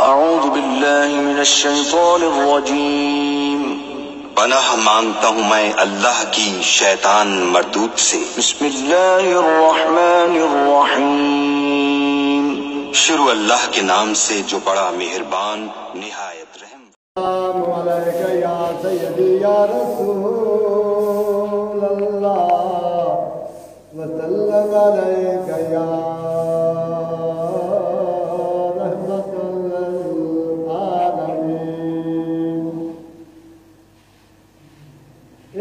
اعوذ باللہ من الشیطان الرجیم، پناہ مانگتا ہوں میں اللہ کی شیطان مردود سے۔ بسم اللہ الرحمن الرحیم، شروع اللہ کے نام سے جو بڑا مہربان نہایت رحم۔ السلام علیکہ یا سیدی یا رسول اللہ، وسلم علیکہ یا رحمت للعالمین۔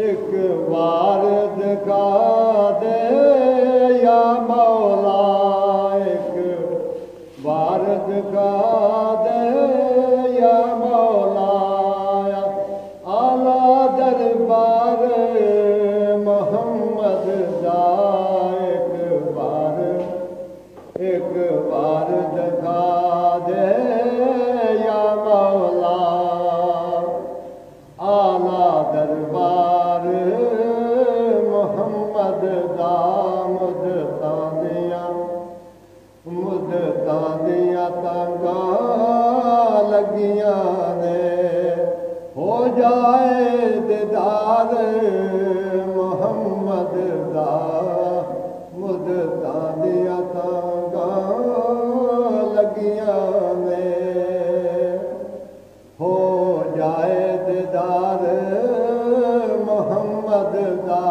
ایک بار دکھا دے یا مولا، ایک بار دکھا دے یا مولا، اعلیٰ دربار محمد دا ایک بار دکھا دے یا مولا، اعلیٰ دربار محمد دا مدتاں دیاں تانگاں لگیاں نے، ہو جائے دیدار محمد دا، مدتاں دیاں تانگاں لگیاں نے، ہو جائے دیدار محمد دا،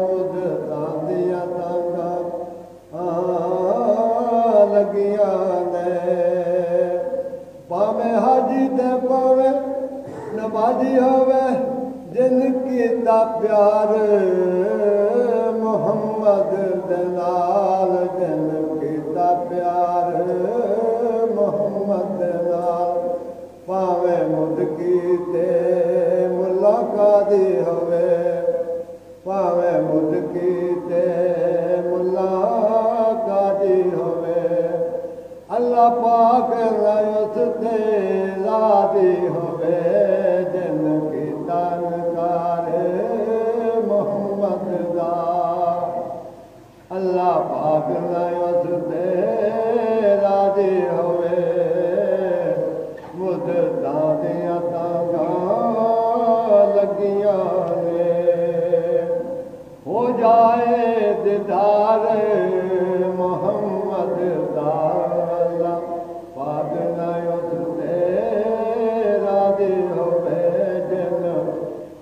مدتاں دیاں تانگاں لگیاں نے۔ پاویں حاجی تے پاویں نمازی ہوئے، جن کیتا پیار محمد دے نال، جن کیتا پیار محمد دے نال، پاویں مدکی تے ملا قاضی ہوئے، پاویں مدکی تے ملا قاضی ہوئے، اللہ پاک اس تے راضی ہوئے، جن کی تنکار محمد دا، اللہ پاک اس تے راضی ہوئے، مدتاں دیاں تانگاں لگیاں نے، ہو جائے دیدار محمد دا، اللہ پاک اس تے راضی ہوئے، جن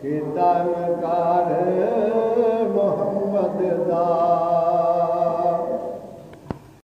کی تنکار محمد دا۔